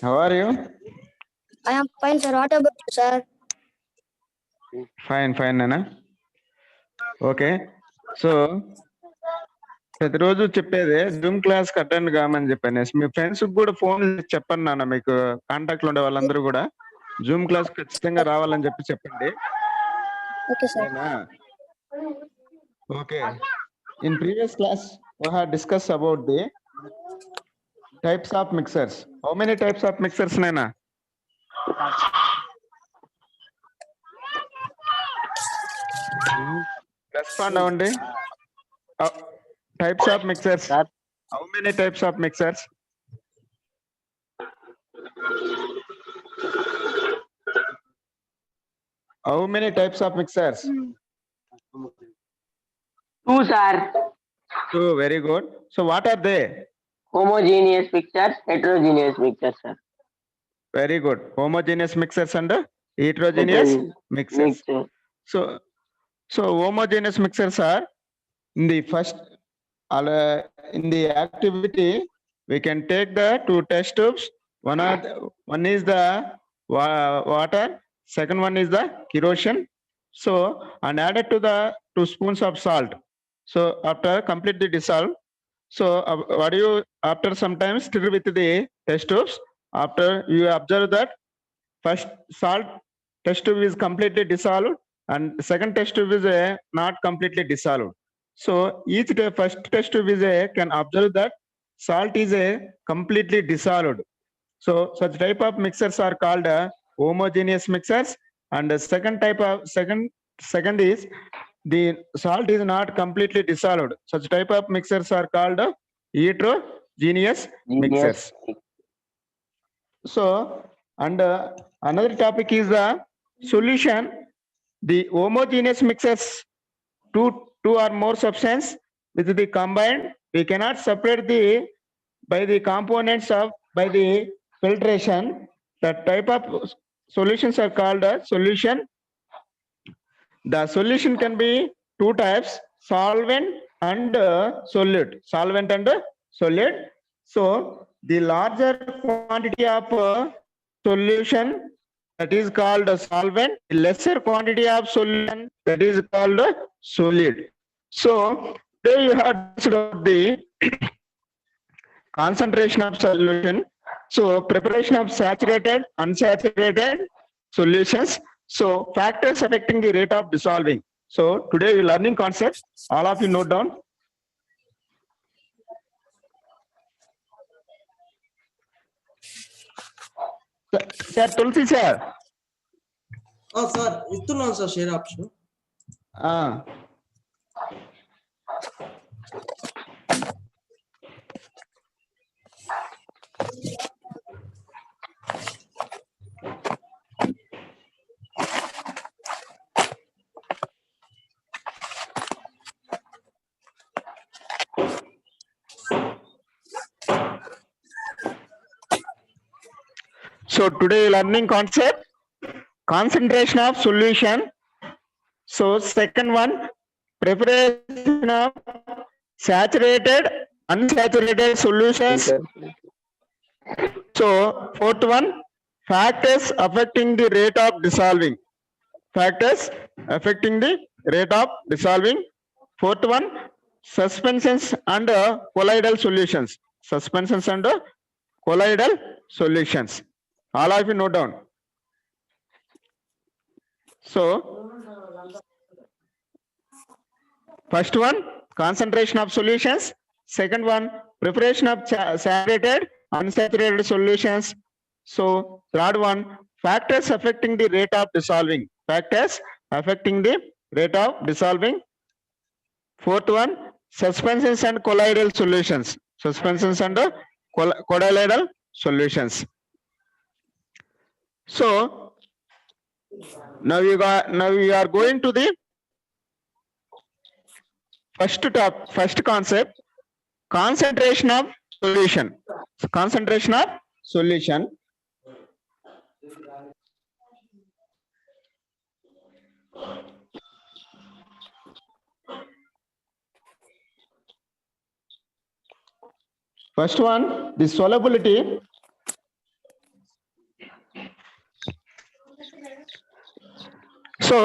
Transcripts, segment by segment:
How are you? I am fine, sir. What about you, sir? Fine, Nana. Okay. So ప్రతిరోజు చెప్పేదే Zoom class attend కామని చెప్పాను. మీ friends కూడా phone చెప్పండి నాన్న, మీకు కాంటాక్ట్ లో ఉండే వాళ్ళందరూ కూడా జూమ్ క్లాస్ ఖచ్చితంగా రావాలని చెప్పండి. Okay, sir. Okay. In previous class we have discussed about the types of mixers. How many types of mixers, Naina? Respond avanti. Types of mixers. How many types of mixers? How many types of mixers? Two, sir. Two, very good. So what are they? Homogeneous mixtures, heterogeneous mixtures, sir. Very good. Homogeneous mixers and heterogeneous mixers. So homogeneous mixers are in the first, in the activity, we can take the two test tubes. One is the water, second one is the kerosene. So, and added to the 2 spoons of salt. So after completely dissolve, so what do you, after sometimes stir with the test tubes, after you observe that first salt test tube is completely dissolved and second test tube is not completely dissolved. So each first test tube is can observe that salt is completely dissolved. So such type of mixers are called homogeneous mixers. And the second is the salt is not completely dissolved. Such type of mixers are called heterogeneous mixers. So, and another topic is the solution. The homogeneous mixers, two or more substance with the combined, we cannot separate the by the components of by the filtration. That type of solutions are called a solution. The solution can be two types: solvent and solute. Solvent and solute. So the larger quantity of solution, that is called a solvent. The lesser quantity of solution, that is called a solute. So today you have discussed the concentration of solution. So preparation of saturated, unsaturated solutions. So factors affecting the rate of dissolving. So today we are learning concepts. All of you note down. Sir, Tulsi sir. Oh, sir, ఇస్తున్నాను sir share option. So today learning concept, concentration of solution. So second one, preparation of saturated, unsaturated solutions. So fourth one, factors affecting the rate of dissolving. Factors affecting the rate of dissolving. Fourth one, suspensions and colloidal solutions. Suspensions and colloidal solutions. All of you note down. So first one, concentration of solutions. Second one, preparation of saturated, unsaturated solutions. So third one, factors affecting the rate of dissolving. Factors affecting the rate of dissolving. Fourth one, suspensions and colloidal solutions. Suspensions and colloidal solutions. So now you are going to the first concept, concentration of solution. Concentration of solution. First one, the solubility. So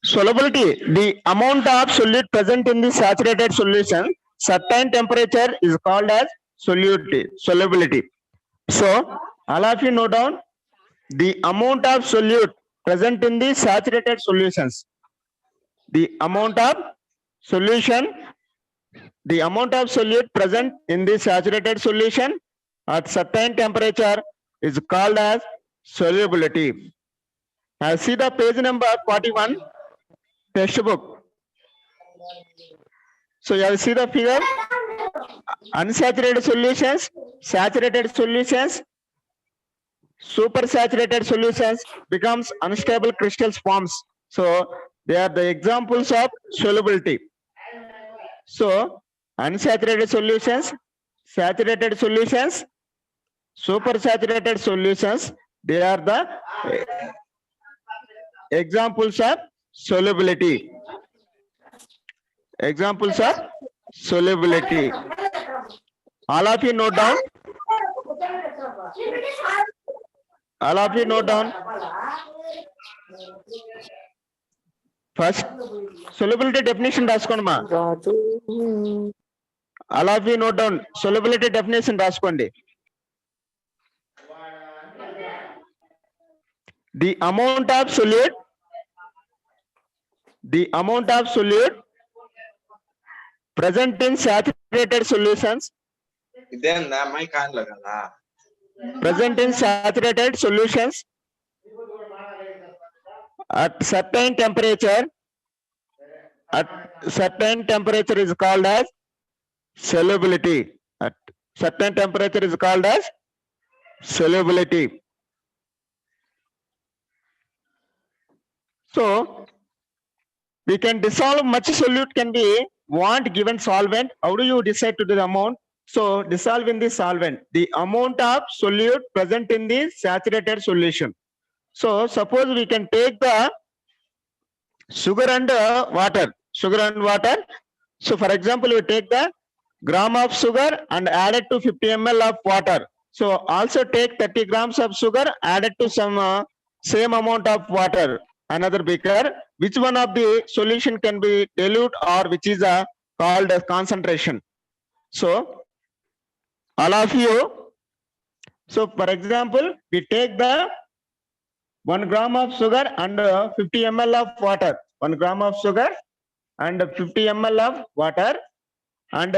solubility, the amount of solute present in the saturated solution, certain temperature is called as solubility. So all of you note down the amount of solute present in the saturated solutions. The amount of solute present in the saturated solution at certain temperature is called as solubility. See the page number 41 textbook. So you have see the figure. Unsaturated solutions, saturated solutions, supersaturated solutions becomes unstable crystals forms. So they are the examples of solubility. So unsaturated solutions, saturated solutions, supersaturated solutions, they are the examples of solubility. Examples of solubility. All of you note down. All of you note down. First, solubility definition రాసుకోండి మా. All of you note down. Solubility definition రాసుకోండి. The amount of solute present in saturated solutions. ఇదేందా మై కాన్లో కదా Present in saturated solutions at certain temperature is called as solubility. At certain temperature is called as solubility. So we can dissolve much solute can be want given solvent. How do you decide to do the amount? So dissolve in the solvent the amount of solute present in the saturated solution. So suppose we can take the sugar and water. So for example, we take the gram of sugar and add it to 50 ml of water. So also take 30 grams of sugar added to some same amount of water. Another beaker. Which one of the solution can be dilute or which is called as concentration? So all of you. So for example, we take the 1 gram of sugar and 50 ml of water. 1 gram of sugar and 50 ml of water, and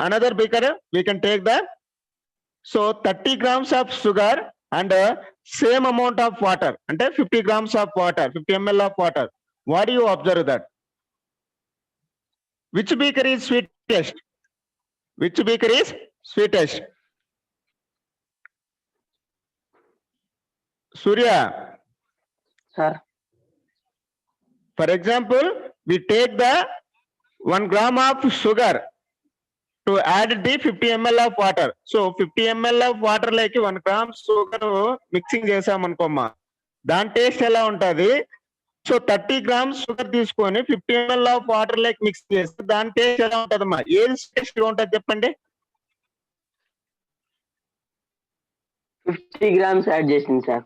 another beaker we can take the 30 grams of sugar and same amount of water, and 50 grams of water, 50 ml of water. What do you observe that? Which beaker is sweetest? Which beaker is sweetest? Surya. Sir. For example, we take the 1 gram of sugar to add the 50 ml of water. So 50 ml of water like 1 gram sugar mixing చేసాం అనుకోమ్మా, దాని taste ఎలా ఉంటది? So 30 grams sugar తీసుకొని 50 ml of water like mix చేస్తే దాని taste ఎలా ఉంటదమ్మా? ఏది taste గా ఉంటది చెప్పండి? 50 grams యాడ్ చేసింది sir.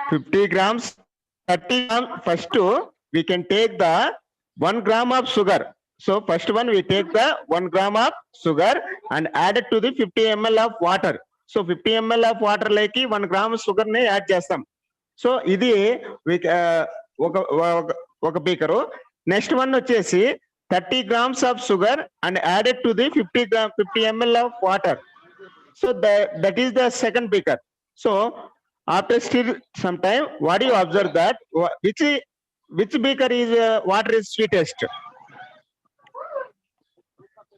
50 grams, 30 grams. First we can take the 1 gram of sugar. So first one we take the 1 gram of sugar and add it to the 50 ml of water. So 50 ml of water like 1 gram sugar ని add చేస్తాం. So ఇది ఒక beaker. Next one వచ్చేసి 30 grams of sugar and added to the 50 ml of water. So that is the second beaker. So after still some time, what do you observe that which beaker is water is sweetest?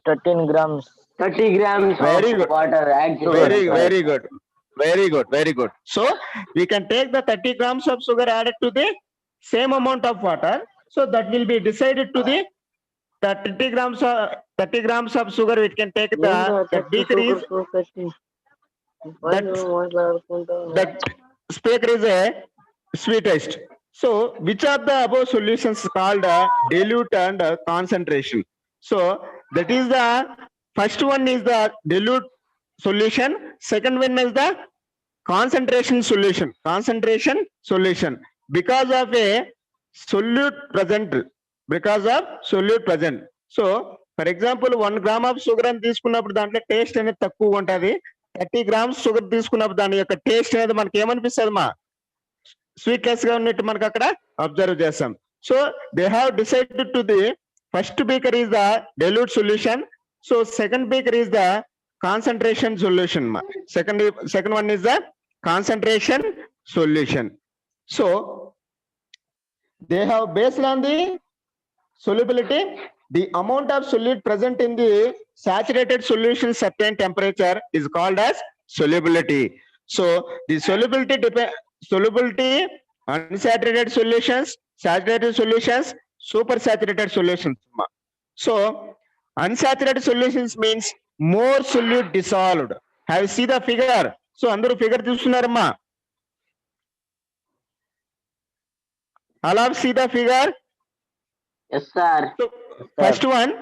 13 grams. 30 grams Very of good. water add to Very good. So we can take the 30 grams of sugar added to the same amount of water. So that will be decided to the 30 grams of sugar. We can take the beaker is that speaker is a sweetest. So which are the above solutions called dilute and concentration? So that is the first one is the dilute solution, second one is the concentration solution because of a solute present. So for example 1 gram of sugar అని తీసుకున్నప్పుడు దాంట్లో taste అనేది తక్కువ ఉంటది. 30 grams sugar తీసుకున్నప్పుడు దాని యొక్క taste అనేది మనకి ఏమనిపిస్తుంది మా స్వీట్లెస్ గా ఉన్నట్టు మనకు అక్కడ అబ్జర్వ్ చేస్తాం. So they have decided to the first beaker is the dilute solution. So second beaker is the concentration solution ma. Second one is the concentration solution. So they have based on the solubility, the amount of solute present in the saturated solution certain temperature is called as solubility. So the solubility unsaturated solutions, saturated solutions, supersaturated solutions ma. So unsaturated solutions means more solute dissolved. Have you seen the figure? So andaru figure చూస్తున్నారమ్మా. All of see the figure? Yes, sir. So first one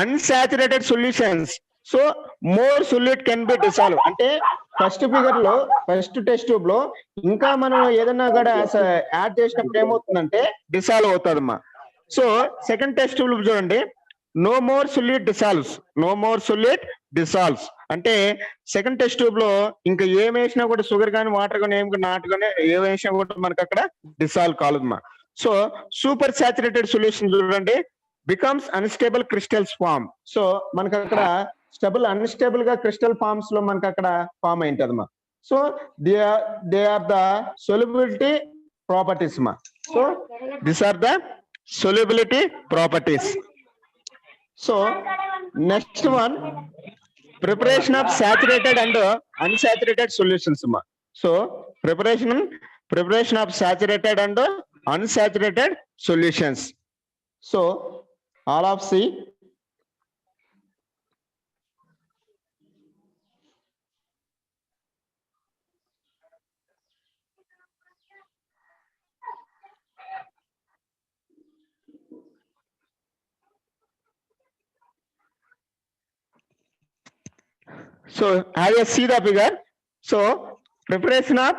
unsaturated solutions. So more solute can be dissolved. అంటే first figure లో first test tube లో ఇంకా మనం ఏదైనా కూడా add చేసినప్పుడు ఏమవుతుందంటే dissolve అవుతుందమ్మా. సో సెకండ్ టెస్ట్ ట్యూబ్ చూడండి, no more solute dissolves అంటే సెకండ్ టెస్ట్ ట్యూబ్ లో ఇంకా ఏం వేసినా కూడా షుగర్ కానీ వాటర్ కానీ ఏం నాటు కానీ ఏం వేసినా కూడా మనకి అక్కడ డిసాల్వ్ కాలదమ్మా. సో సూపర్ సాచురేటెడ్ సొల్యూషన్ చూడండి, becomes unstable crystals form. So మనకి అక్కడ అన్స్టేబుల్ గా క్రిస్టల్ ఫార్మ్స్ లో మనకి అక్కడ ఫామ్ అయింటదమ్మా. So they are the solubility properties మా. So this are the solubility properties. So next one, preparation of saturated and unsaturated solutions ma. So preparation of saturated and unsaturated solutions. So all of see. So have you see the figure? So preparation of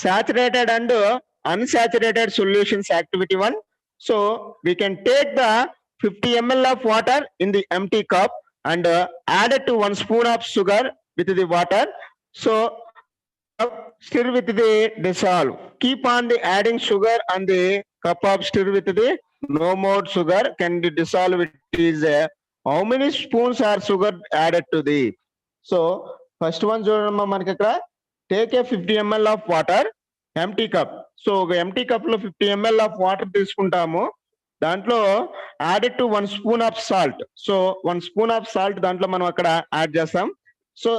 saturated and unsaturated solutions activity 1. So we can take the 50 ml of water in the empty cup and add it to 1 spoon of sugar with the water. So stir with the dissolve. Keep on the adding sugar and the cup of stir with the no more sugar can be dissolved. It is how many spoons are sugar added to the. So first one చూడమ్మా మనకి ఇక్కడ take a 50 ml of water empty cup. So ఒక empty cup లో 50 ml of water తీసుకుంటాము, దాంట్లో added to 1 spoon of salt. So 1 spoon of salt దాంట్లో మనం అక్కడ యాడ్ చేస్తాం. So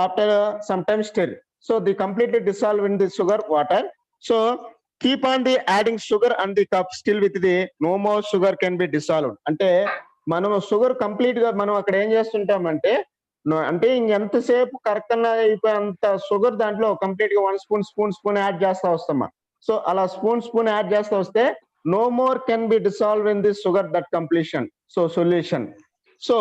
after some time stir, so the completely dissolve in the sugar water. So keep on the adding sugar and the cup still with the no more sugar can be dissolved. అంటే మనం sugar complete గా మనం అక్కడ ఏం చేస్తుంటామంటే అంటే ఇంకెంతసేపు correct అయిపోయేంత sugar దాంట్లో కంప్లీట్ గా 1 స్పూన్ యాడ్ చేస్తా వస్తామా. సో అలా స్పూన్ యాడ్ చేస్తా వస్తే no more can be dissolve in this sugar that completion. So solution. So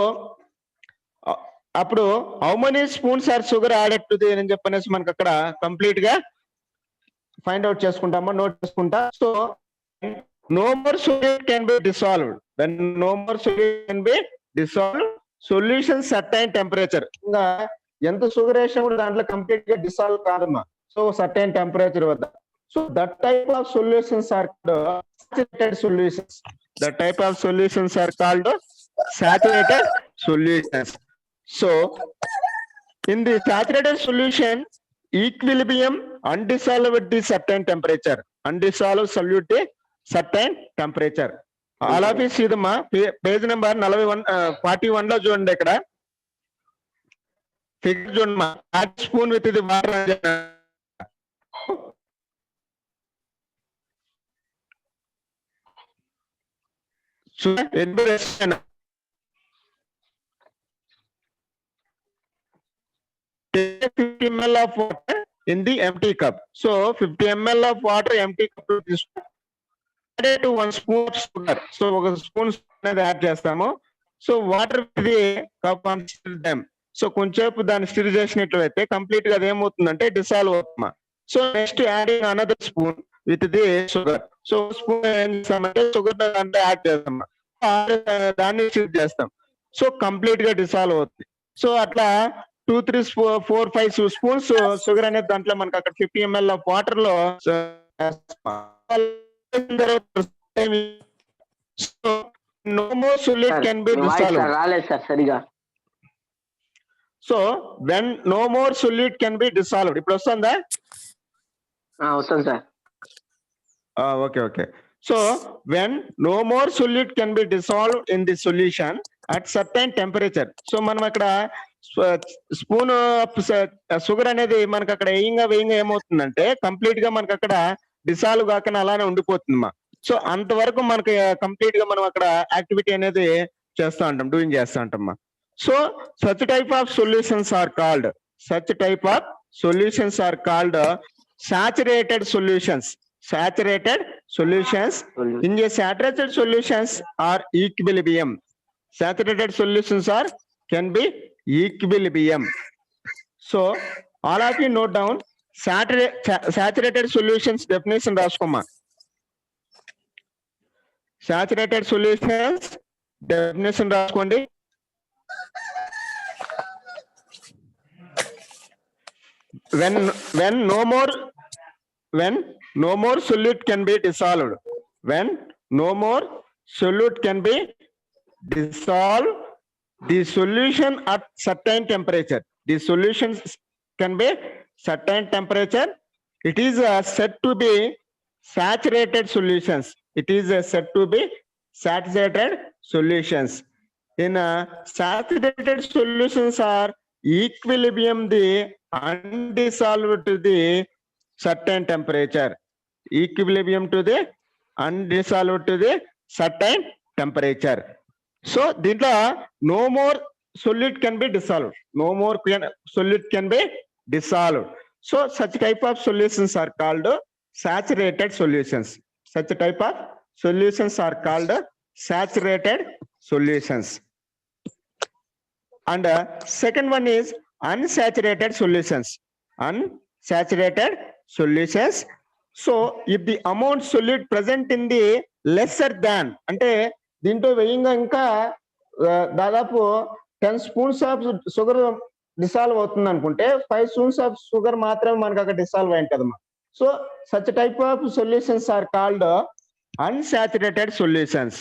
అప్పుడు how many spoons are sugar added to the అని చెప్పనేసి మనకి అక్కడ కంప్లీట్ గా ఫైండ్ అవుట్ చేసుకుంటామా, నోట్ చేసుకుంటా. So no more sugar can be dissolved. When no more sugar can be dissolved, solution certain temperature. ఇంకా ఎంత షుగర్ వేసినా కూడా దాంట్లో కంప్లీట్ గా డిసాల్వ్ కాదమ్మా. సో సర్టైన్ టెంపరేచర్ వద్ద. So that type of solutions are saturated solutions. The type of solutions are called saturated solutions. So in the saturated solution, equilibrium undissolved at the certain temperature, undissolved solute certain temperature. All of you see the page number 41 లో చూడండి, ఇక్కడ figure చూడమ్మా. Spoon with ఇది water take 50 ml of water in the empty cup. So 50 ml of water empty cup లో తీసుకుంటాం, add to 1 spoon of sugar. So 1 spoon అనేది add చేస్తాము. So water ఇది కప్ them. సో కొంచెంసేపు దాన్ని stir చేసినట్లయితే complete గా అది ఏమవుతుందంటే డిసాల్వ్ అవుతుందమ్మా. So next adding another spoon with the sugar. So spoon ఏం చేస్తామంటే షుగర్ అంటే యాడ్ చేస్తాం, దాన్ని స్టిర్ చేస్తాం. సో కంప్లీట్ గా డిసాల్వ్ అవుతుంది. సో అట్లా 2, 3, 4, 5 స్పూన్స్ షుగర్ అనేది దాంట్లో మనకి అక్కడ 50 ml ఆఫ్ వాటర్ లో no more solid can be dissolved. రాలేదు సార్ సరిగా. So when no more solid can be dissolved, ఇప్పుడు వస్తుందా? వస్తుంది sir. Okay. So when no more solid can be dissolved in the solution at certain temperature. So మనం అక్కడ spoon sugar అనేది మనకి అక్కడ వేయంగా ఏమవుతుందంటే కంప్లీట్ గా మనకి అక్కడ డిసాల్వ్ కాకుండా అలానే ఉండిపోతుందమ్మా. సో అంతవరకు మనకి కంప్లీట్ గా మనం అక్కడ యాక్టివిటీ అనేది చేస్తూ ఉంటాం, డూయింగ్ చేస్తూ ఉంటామమ్మా. So such type of solutions are called saturated solutions. In a saturated solutions are equilibrium. Saturated solutions can be equilibrium. So all of you note down saturated solutions definition రాసుకోమా. Saturated solutions definition రాసుకోండి. When no more solute can be dissolved. When no more solute can be dissolved, the solution at certain temperature. The solutions can be certain temperature. It is said to be saturated solutions. It is said to be saturated solutions. In saturated solutions are equilibrium the undissolved to the certain temperature. Equilibrium to the undissolved to the certain temperature. So దీంట్లో no more solute can be dissolved. No more solute can be dissolved. So such type of solutions are called saturated solutions. Such type of solutions are called saturated solutions. And second one is unsaturated solutions. Unsaturated solutions. So if the amount solute present in the lesser than, అంటే దీంట్లో వేయంగా ఇంకా దాదాపు 10 spoons of sugar dissolve అవుతుంది అనుకుంటే 5 spoons of sugar మాత్రమే మనకు అక్కడ dissolve అయి ఉంటుందమ్మా. So such type of solutions are called unsaturated solutions.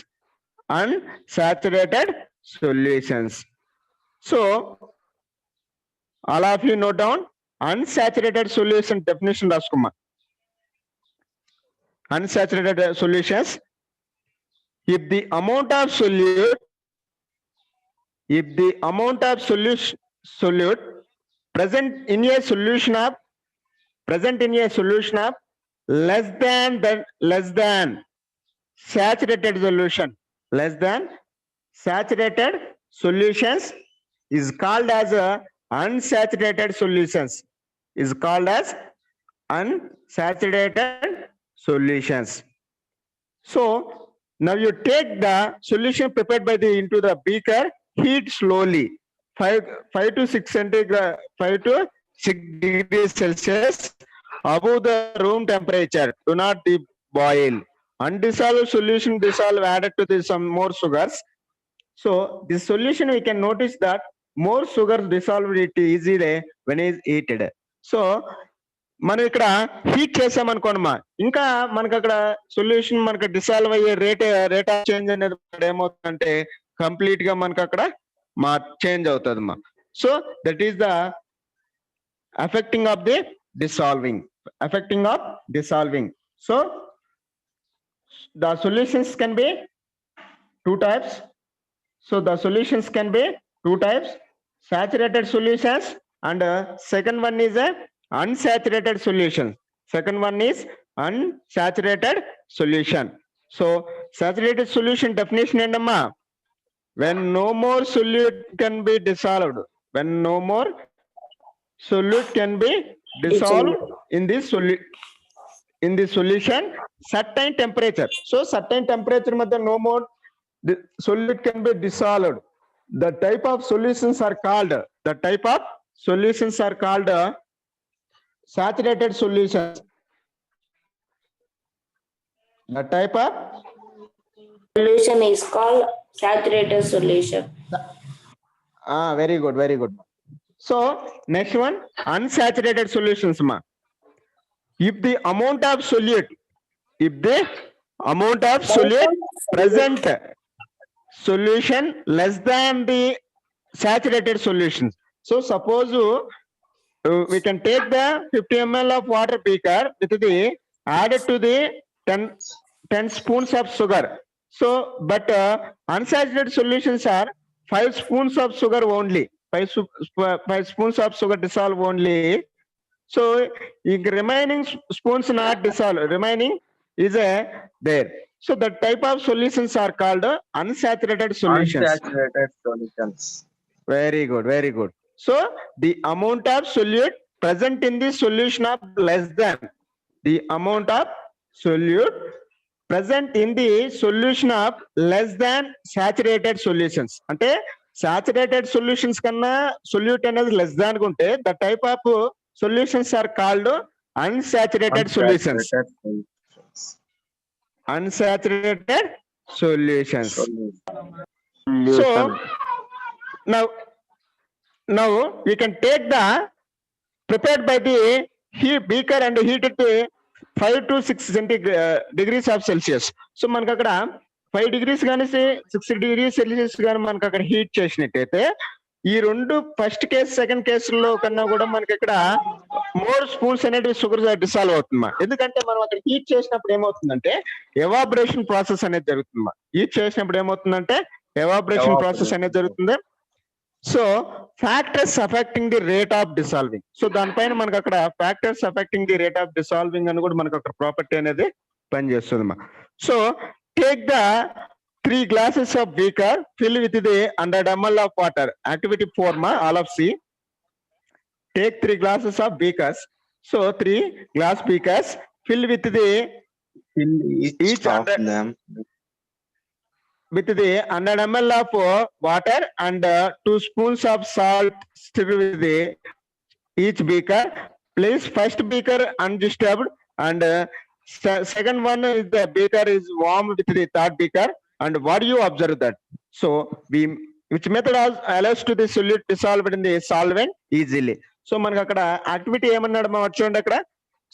Unsaturated solutions. So all of you note down unsaturated solution definition రాసుకోమా. Unsaturated solutions. If the amount of solute present in a solution of less than saturated solution, less than saturated solutions is called as unsaturated solutions. Is called as unsaturated solutions. So now you take the solution prepared by the into the beaker, heat slowly 5 to 6 degrees Celsius above the room temperature. Do not boil. Undissolved solution dissolve added to this some more sugars. So this solution we can notice that more sugar dissolved it easily when is heated. So మనం ఇక్కడ heat చేసామనుకోండిమా, ఇంకా మనకు అక్కడ solution మనకు dissolve అయ్యే rate of change అనేది ఏమవుతుందంటే complete గా మనకు అక్కడ చేంజ్ అవుతుందమ్మా. So that is the affecting of the dissolving. So the solutions can be two types. So the solutions can be two types: saturated solutions and second one is a unsaturated solution. Second one is unsaturated solution. So saturated solution definition endamma, when no more solute can be dissolved. When no more solute can be dissolved in this solution certain temperature. So certain temperature madhya no more solute can be dissolved. The type of solutions are called The type of solutions are called saturated solutions. The type of Solution is called saturated solution. very good, very good. So next one, unsaturated solutions ma. If the amount of solute present solution less than the saturated solutions. So suppose we can take the 50 ml of water beaker with the added to the 10 spoons of sugar. So but unsaturated solutions are 5 spoons of sugar only. 5 spoons of sugar dissolve only. So remaining spoons not dissolve. Remaining is there. So the type of solutions are called unsaturated solutions. Unsaturated solutions. Very good, very good. So the amount of solute present in the solution of less than the amount of solute present in the solution of less than saturated solutions. Ante saturated solutions kanna solute అనేది less than gunte the type of solutions are called unsaturated solutions. Unsaturated solutions. So now we can take the prepared by the heat beaker and heat it to 5 to 6 degrees of Celsius. So మనకు అక్కడ 5 degrees కానీ 6 degrees Celsius కానీ మనకు అక్కడ heat చేసినట్టయితే ఈ రెండు first case second కేసుల్లో కన్నా కూడా మనకి ఇక్కడ మోర్ స్పూన్స్ అనేది షుగర్ డిసాల్వ్ అవుతుందమ్మా. ఎందుకంటే మనం అక్కడ హీట్ చేసినప్పుడు ఏమవుతుందంటే ఎవాబరేషన్ ప్రాసెస్ అనేది జరుగుతుందమ్మా. హీట్ చేసినప్పుడు ఏమవుతుందంటే ఎవాబరేషన్ ప్రాసెస్ అనేది జరుగుతుంది. So factors affecting the rate of dissolving. So దానిపైన మనకు అక్కడ factors affecting the rate of dissolving అని కూడా మనకు అక్కడ ప్రాపర్టీ అనేది పనిచేస్తుందమ్మా. So take the 3 glasses of beaker, fill with the 100 ml of water. Activity 4 ma, all of C. Take 3 glasses of beakers. So 3 glass beakers, fill with the each of them with the 100 ml of water and 2 spoons of salt. Stir with the each beaker. Place first beaker undisturbed and second one is the beaker is warm with the third beaker. And what do you observe that? So which method allows to the solute dissolved in the solvent easily. So మనకు అక్కడ activity ఏమన్నాడు మా చూడండి అక్కడ.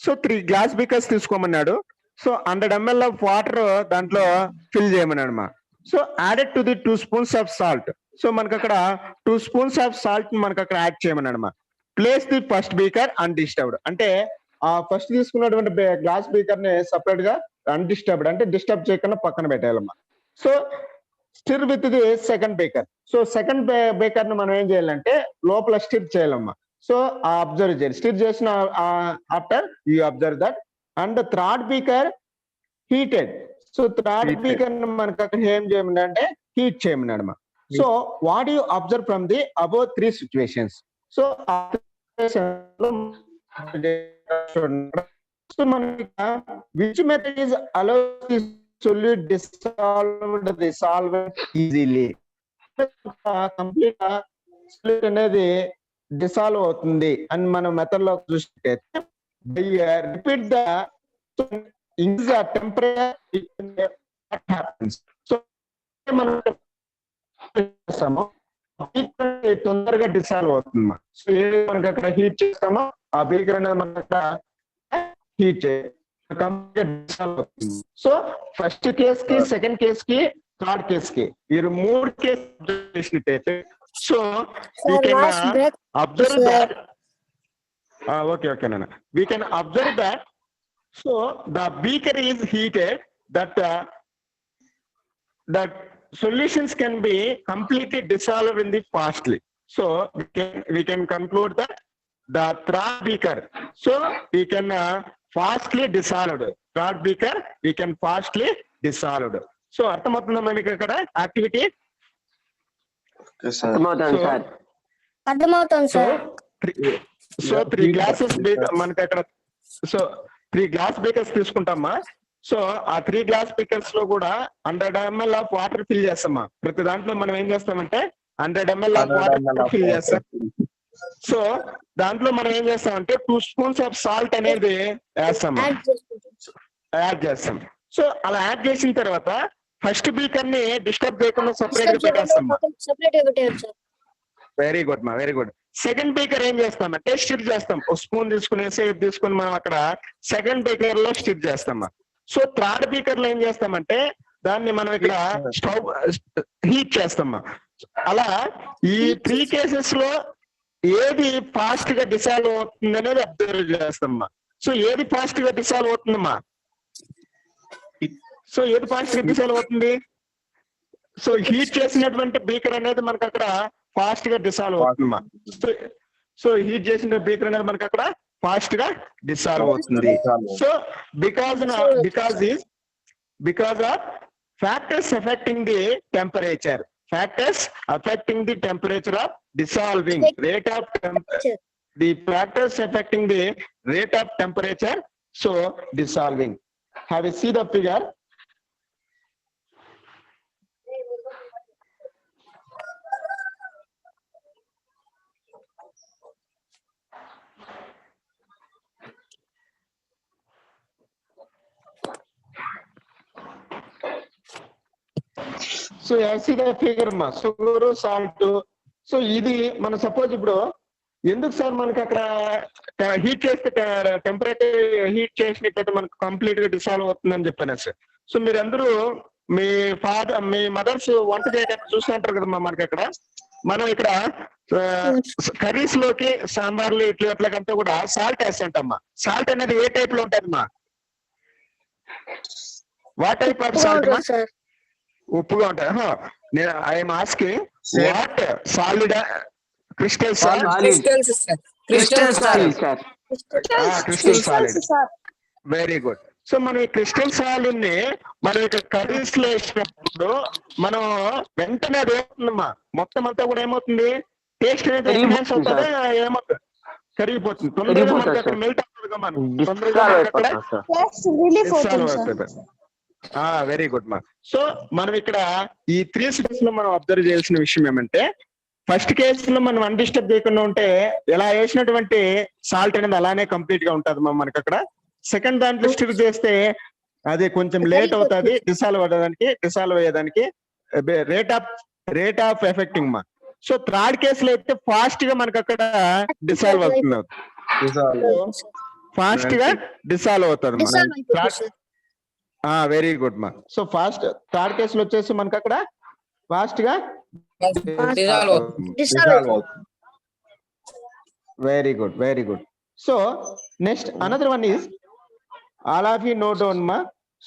So 3 glass beakers తీసుకోమన్నాడు. So 100 ml of water దాంట్లో fill చేయమన్నాడు మా. So added to the 2 spoons of salt. So మనకు అక్కడ 2 spoons ఆఫ్ సాల్ట్ మనకు అక్కడ యాడ్ చేయమన్నాడు మా. Place the first beaker undisturbed. అంటే ఆ ఫస్ట్ తీసుకున్నటువంటి గ్లాస్ బీకర్ ని సపరేట్ గా అన్డిస్టర్బ్డ్ అంటే డిస్టర్బ్ చేయకుండా పక్కన పెట్టాలమ్మా. So stir with the second beaker. So second beaker ని మనం ఏం చేయాలంటే లోపల స్టిర్ చేయాలమ్మా. సో అబ్జర్వ్ చేయాలి. స్టిర్ చేసిన after you observe that and third beaker heated. So third beaker ని మనకు అక్కడ ఏం చేయమన్నాడంటే హీట్ చేయమన్నాడమ్మా. So what you observe from the above 3 situations. So మనకి which method is allow solute dissolved the solvent easily. Complete solute అనేది dissolve అవుతుంది అని మనం మెథడ్ లో చూస్తే repeat the increase the temperature happens. So మనం చేస్తామో తొందరగా డిసాల్వ్ అవుతుంది. సో ఏది మనకి అక్కడ హీట్ చేస్తామో ఆ బీకర్ అనేది మనకి అక్కడ హీట్ చేయాలి. సో ఫస్ట్ కేస్ కి సెకండ్ కేస్ కి థర్డ్ కేస్ కి మీరు 3 కేసు చేసినట్టయితే so we can observe that okay nana we can observe that so the beaker is heated that solutions can be completely dissolved in the fastly. So we can conclude that the third beaker so we can fastly dissolved. Third beaker we can fastly dissolved. So అర్థమవుతుందా మనకి అక్కడ activity? అర్థమవుతుంది sir. So 3 glasses మనకి అక్కడ so 3 glass beakers తీసుకుంటామా. So ఆ 3 glass beakers లో కూడా 100 ml of water fill చేస్తామా. ప్రతి దాంట్లో మనం ఏం చేస్తామంటే 100 ml ఆఫ్ వాటర్ ఫిల్ చేస్తాం. సో దాంట్లో మనం ఏం చేస్తామంటే 2 స్పూన్స్ ఆఫ్ సాల్ట్ అనేది వేస్తాం, యాడ్ చేసుకుంటాం. యాడ్ చేస్తాం. సో అలా యాడ్ చేసిన తర్వాత ఫస్ట్ బీకర్ ని డిస్టర్బ్ చేయకుండా సెపరేట్ గా పెట్టేస్తాం. సెపరేట్ గా పెట్టేయచ్చు సార్. వెరీ గుడ్ మా, వెరీ గుడ్. సెకండ్ బీకర్ ఏం చేస్తామంటే స్టిర్ చేస్తాం. ఒక స్పూన్ తీసుకునేసి తీసుకుని మనం అక్కడ సెకండ్ బీకర్ లో స్టిర్ చేస్తాం. సో థర్డ్ బీకర్ లో ఏం చేస్తామంటే దాన్ని మనం ఇక్కడ స్టవ్ హీట్ చేస్తాం. అలా ఈ 3 కేసెస్ లో ఏది ఫాస్ట్ గా డిసాల్వ్ అవుతుంది అనేది అబ్జర్వ్ చేస్తామ్మా. సో ఏది ఫాస్ట్ గా డిసాల్వ్ అవుతుందమ్మా? సో ఏది ఫాస్ట్ గా డిసాల్వ్ అవుతుంది? సో హీట్ చేసినటువంటి బీకర్ అనేది మనకు అక్కడ ఫాస్ట్ గా డిసాల్వ్ అవుతుందమ్మా. సో హీట్ చేసిన బీకర్ అనేది మనకు అక్కడ ఫాస్ట్ గా డిసాల్వ్ అవుతుంది. So because of factors affecting the temperature of dissolving rate of the factors affecting the rate of temperature, so dissolving. Have you see the figure? So see the figure మా, sugar salt. So ఇది మన suppose ఇప్పుడు ఎందుకు sir మనకి అక్కడ heat చేస్తే temperature heat చేసినట్టయితే మనకు కంప్లీట్ గా డిసాల్వ్ అవుతుందని చెప్పాను సార్. సో మీరందరూ మీ మదర్స్ వంట చేయడానికి చూస్తుంటారు కదమ్మా. మనకి అక్కడ మనం ఇక్కడ కర్రీస్ లోకి సాంబార్లు ఇట్లకంతా కూడా సాల్ట్ వేస్తుంటామ్మా. సాల్ట్ అనేది ఏ టైప్ లో ఉంటుందమ్మా? వాట్ టైప్ ఆఫ్ సాల్ట్ మా? సార్ ఉప్పుగా ఉంటాయి. నేను I'm asking what solid crystal salt? Crystal solid sir. Crystal solid, very good. So మనం ఈ క్రిస్టల్ సాలిడ్ ని మనం ఇక్కడ కర్రీస్ లో వేసినప్పుడు మనం వెంటనే అది ఏమవుతుందమ్మా, మొత్తం అంతా కూడా ఏమవుతుంది, టేస్ట్ అనేది ఎన్హాన్స్ అవుతుంది, ఏమవుతుంది, కరిగిపోతుంది. తొందరగా మనకి అక్కడ మెల్ట్ అవుతుంది కదా, మనం తొందరగా అక్కడ డిసాల్వ్ అవుతుంది. వెరీ గుడ్ మా. సో మనం ఇక్కడ ఈ 3 స్టెప్స్ లో మనం అబ్జర్వ్ చేయాల్సిన విషయం ఏమంటే, ఫస్ట్ కేసులో మనం అన్డిస్టర్బ్ చేయకుండా ఉంటే ఎలా వేసినటువంటి సాల్ట్ అనేది అలానే కంప్లీట్ గా ఉంటది మా మనకి అక్కడ. సెకండ్ దాంట్లో స్టిర్ చేస్తే అది కొంచెం లేట్ అవుతుంది డిసాల్వ్ అయ్యేదానికి రేట్ ఆఫ్ ఎఫెక్టింగ్ మా. సో థర్డ్ కేసులో అయితే ఫాస్ట్ గా మనకి అక్కడ డిసాల్వ్ అవుతుంది, ఫాస్ట్ గా డిసాల్వ్ అవుతుంది మా. వెరీ గుడ్ మా. సో ఫాస్ట్ థర్డ్ కేసులో వచ్చేసి మనకి అక్కడ ఫాస్ట్ గా very good, very good. So next another one is all of you note down మా,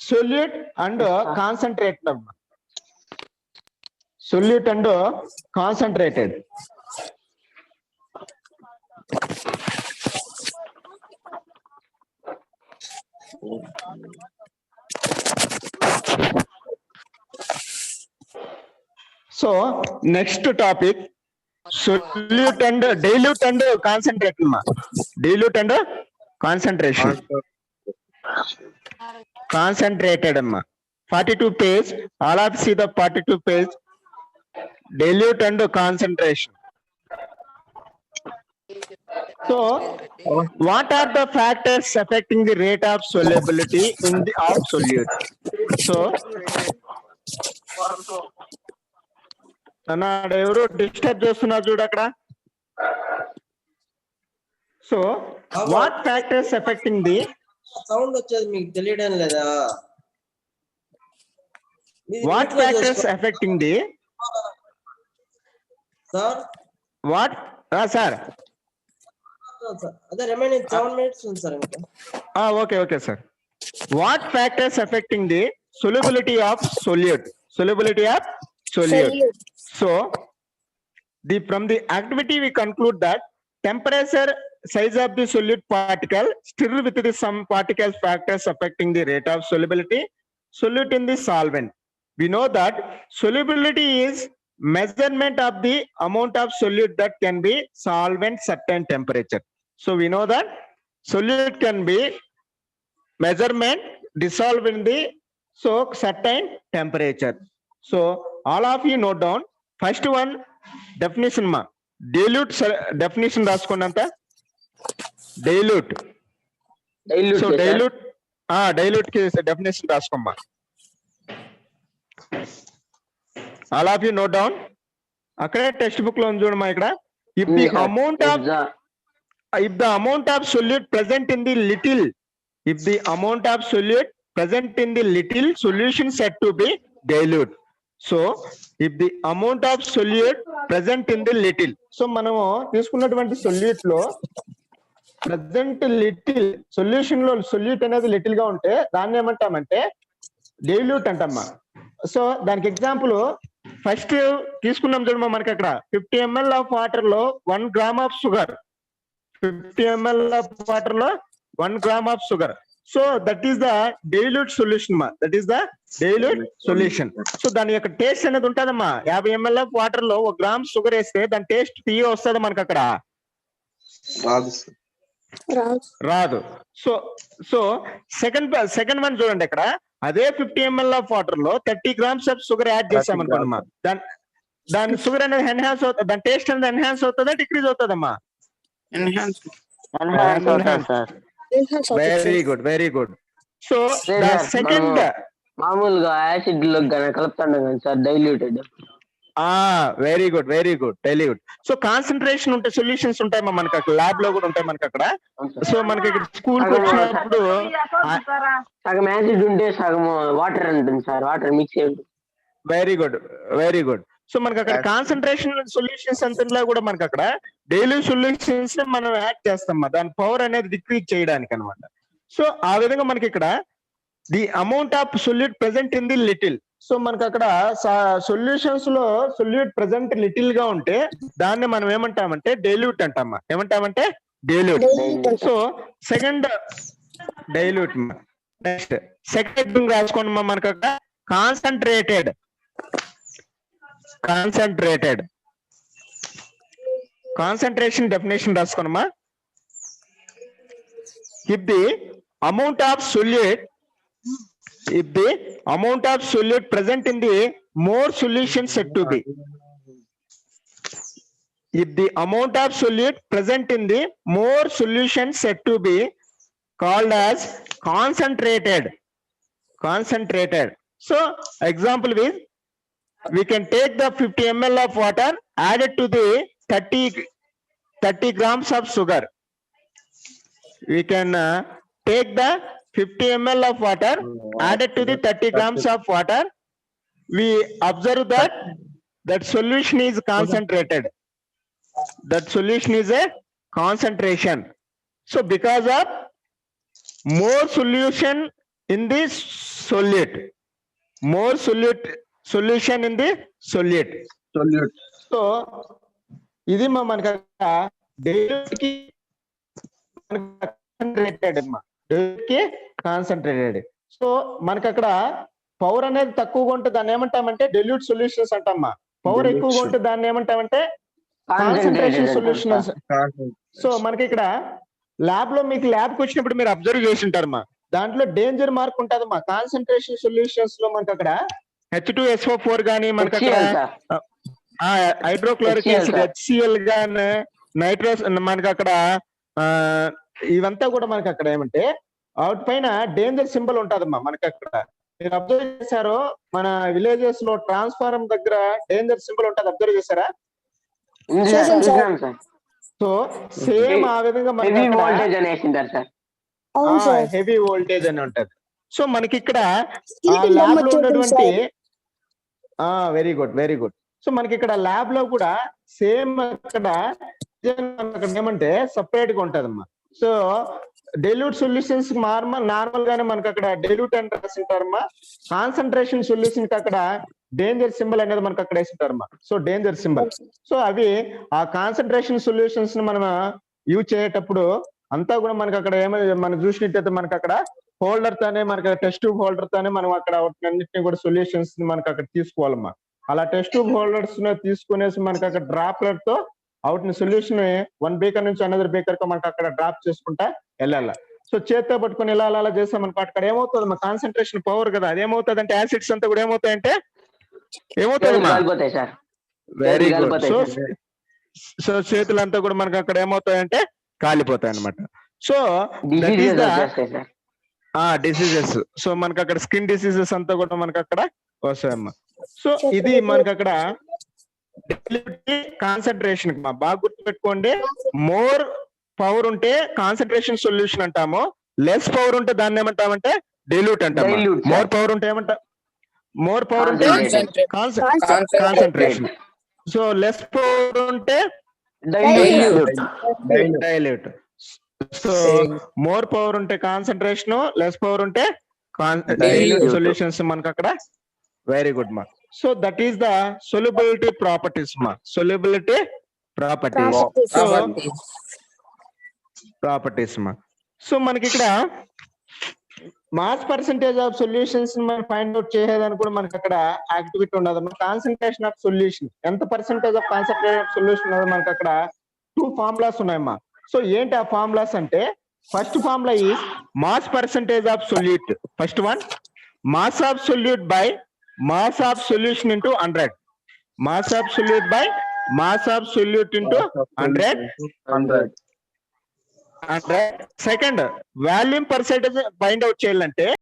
సొల్యూట్ అండ్ కాన్సన్ట్రేటెడ్ అమ్మా. Solute and concentrated. So next topic solute and dilute and concentration మా. Dilute and concentration. Concentrated అమ్మా 42 page. All of see the 42 page. Dilute and concentration. So what are the factors affecting the rate of solubility in the of solute? So అన్నాడు ఎవరు disturb చేస్తున్నారు చూడు అక్కడ. So what factors effecting the sound వచ్చేది మీకు తెలియడం లేదా? What factors effecting the sir what sir అదే రిమైనింగ్ 7 minutes ఉంది సార్ ఇంకా. Okay sir. What factors effecting the solubility of solute? Solubility of solute. So from the activity we conclude that temperature, size of the solute particle stir with the some particle factors affecting the rate of solubility solute in the solvent. We know that solubility is measurement of the amount of solute that can be solvent certain temperature. So we know that solute can be measurement dissolved in the certain temperature. So all of you note down. First one definition ma. Dilute definition రాసుకోండి అంతా. Dilute. So dilute కి definition రాసుకోమ్మా. All of you note down. అక్కడే text book లో ఉంది చూడమ్మా ఇక్కడ. If the amount of solute present in the little, if the amount of solute present in the little solution said to be dilute. So if the amount of solute present in the little, so మనము తీసుకున్నటువంటి solute లో present little solution లో solute అనేది little గా ఉంటే దాన్ని ఏమంటామంటే dilute అంటమ్మా. So దానికి ఎగ్జాంపుల్ ఫస్ట్ తీసుకున్నాం చూడమ్మా. మనకి అక్కడ 50 ml ఆఫ్ వాటర్ లో 1 gram of sugar, 50 ml of water లో 1 gram of sugar. So that is the dilute solution మా. That is the dilute solution. So దాని యొక్క టేస్ట్ అనేది ఉంటుందమ్మా. 50 ml ఆఫ్ వాటర్ లో 1 గ్రామ్ షుగర్ వేస్తే దాని టేస్ట్ తీయ వస్తుంది మనకి అక్కడ? రాదు. సో సెకండ్ వన్ చూడండి. ఇక్కడ అదే 50 ml ఆఫ్ వాటర్ లో 30 గ్రామ్స్ ఆఫ్ షుగర్ యాడ్ చేసాం అనుకోండి. దాని షుగర్ అనేది ఎన్హాన్స్ అవుతుంది, దాని టేస్ట్ అనేది ఎన్హాన్స్ అవుతుందా డిక్రీజ్ అవుతుందమ్మా? Very good, very good. So second మామూలుగా యాసిడ్ లో కలుపుతాం sir diluted. Very good, very good, dilute. So concentration ఉంటాయి, సొల్యూషన్స్ ఉంటాయమ్మా మనకి అక్కడ, ల్యాబ్ లో కూడా ఉంటాయి మనకి అక్కడ. సో మనకి ఇక్కడ స్కూల్ కి వచ్చినప్పుడు సగం యాసిడ్ ఉంటే సగం వాటర్ ఉంటుంది సార్, వాటర్ మిక్స్ అయ్యి. Very good, very good. So మనకి అక్కడ కాన్సన్ట్రేషన్ సొల్యూషన్స్ అంతలో కూడా మనకి అక్కడ డైల్యూట్ సొల్యూషన్స్ మనం యాడ్ చేస్తాం దాని పవర్ అనేది డిక్రీజ్ చేయడానికి అనమాట. సో ఆ విధంగా మనకి ఇక్కడ the amount of solute present in the little. So మనకి అక్కడ సొల్యూషన్స్ లో సొల్యూట్ ప్రెసెంట్ లిటిల్ గా ఉంటే దాన్ని మనం ఏమంటామంటే డైల్యూట్ అంటామా. ఏమంటామంటే dilute. So second dilute. Next second రాసుకోండి మనకి అక్కడ కాన్సన్ట్రేటెడ్. కాన్సన్ట్రేటెడ్ కాన్సన్ట్రేషన్ డెఫినేషన్ రాసుకోనమ్మా. If the amount of solute, if the amount of solute present in the more solution said to be, if the amount of solute present in the more solution said to be called as concentrated. Concentrated. So example is, we can take the 50 ml of water added to the 30 grams of sugar. We can take the 50 ml of water added to the 30 grams of water. We observe that solution is concentrated. That solution is a concentration. So because of more solution in the solute, more solution in the solute. So ఇది మనకి concentrated. So మనకి అక్కడ power అనేది తక్కువగా ఉంటే దాన్ని ఏమంటామంటే dilute solutions అంటామా. పవర్ ఎక్కువగా ఉంటే దాన్ని ఏమంటామంటే కాన్సన్ట్రేషన్ సొల్యూషన్స్. సో మనకి ఇక్కడ ల్యాబ్ లో మీకు ల్యాబ్కి వచ్చినప్పుడు మీరు అబ్జర్వ్ చేసి ఉంటారమ్మా. దాంట్లో డేంజర్ మార్క్ ఉంటుందమ్మా. కాన్సన్ట్రేషన్ సొల్యూషన్స్ లో మనకి అక్కడ H2SO4 గానీ, మనకి అక్కడ హైడ్రోక్లోరిక్ యాసిడ్ HCl గానీ, నైట్రోస్, మనకి అక్కడ ఇవంతా కూడా మనకి అక్కడ ఏమంటే అవుట్ పైన డేంజర్ సింబల్ ఉంటదమ్మా. మనకి అక్కడ మీరు అబ్జర్వ్ చేశారో మన విలేజెస్ లో ట్రాన్స్ఫార్మర్ దగ్గర డేంజర్ సింబల్ ఉంటది, అబ్జర్వ్ చేశారా? సో సేమ్ ఆ విధంగా హెవీ వోల్టేజ్ అని ఉంటది. సో మనకి ఇక్కడ ల్యాబ్ లో ఉన్నటువంటి very good, very good. So మనకి ఇక్కడ ల్యాబ్ లో కూడా సేమ్ అక్కడ ఏమంటే సపరేట్ గా ఉంటదమ్మా. సో డైల్యూట్ సొల్యూషన్స్ నార్మల్ గానే మనకి అక్కడ డైల్యూట్ అని రాసింటారమ్మా. కాన్సన్ట్రేషన్ సొల్యూషన్ కి అక్కడ డేంజర్ సింబల్ అనేది మనకి అక్కడ వేసింటారమ్మా. So danger symbol. సో అవి ఆ కాన్సన్ట్రేషన్ సొల్యూషన్స్ ని మనం యూజ్ చేసేటప్పుడు అంతా కూడా మనకి అక్కడ మనం చూసినట్టయితే మనకి అక్కడ హోల్డర్ తోనే, మనకి టెస్ట్ ట్యూబ్ హోల్డర్ తోనే మనం అక్కడ అన్నింటినీ కూడా సొల్యూషన్స్ ని మనకి అక్కడ తీసుకోవాలమ్మా. అలా టెస్ట్ ట్యూబ్ హోల్డర్స్ తీసుకునేసి మనకి అక్కడ డ్రాప్లర్ తో అవుట్ సొల్యూషన్ 1 బీకర్ నుంచి అనదర్ బీకర్ కు మనకి అక్కడ డ్రాప్ చేసుకుంటా వెళ్ళాలి. సో చేత్తో పట్టుకుని ఇలా అలా చేసామనుకో అక్కడ ఏమవుతుంది మా కాన్సన్ట్రేషన్ పవర్ కదా, అదేమవుతుంది అంటే యాసిడ్స్ అంతా కూడా ఏమవుతాయంటే ఏమవుతుంది. Very good. సో సో చేతులంతా కూడా మనకు అక్కడ ఏమవుతాయంటే కాలిపోతాయి అనమాట. So that is diseases the వచ్చేస్తాయి సార్. డిసీజెస్. సో మనకు అక్కడ స్కిన్ డిసీజెస్ అంతా కూడా మనకు అక్కడ వస్తాయమ్మా. సో ఇది మనకు అక్కడ కాన్సన్ట్రేషన్ బాగా గుర్తుపెట్టుకోండి. మోర్ పవర్ ఉంటే కాన్సన్ట్రేషన్ సొల్యూషన్ అంటాము, లెస్ పవర్ ఉంటే దాన్ని ఏమంటామంటే డైల్యూట్ అంటాము. Dilute, sir. మోర్ పవర్ ఉంటే ఏమంటా, మోర్ పవర్ ఉంటే Concentrate. Concentration. So less power ఉంటే Dilute. Dilute. So more power ఉంటే కాన్సన్ట్రేషన్, లెస్ పవర్ ఉంటే Dilute. సొల్యూషన్స్ మనకు అక్కడ. వెరీ గుడ్ మా. So that is the solubility properties మా. Solubility properties. సో ప్రాపర్టీస్ మా. సో మనకి ఇక్కడ మాస్ పర్సెంటేజ్ ఆఫ్ సొల్యూషన్స్ మనం ఫైండ్ అవుట్ చేసేదానికి కూడా మనకి అక్కడ యాక్టివిటీ ఉండదు. మన కాన్సన్ట్రేషన్ ఆఫ్ సొల్యూషన్ ఎంత percentage of concentration of solution ఉన్నది మనకి అక్కడ 2 ఫార్ములాస్ ఉన్నాయమ్మా. సో ఏంటి ఆ ఫార్ములాస్ అంటే, first formula is mass percentage of solute. First one, mass of solute by mass of solution into 100. Mass of solute by mass of solute into 100. Second, volume percentage find out చేయాలంటే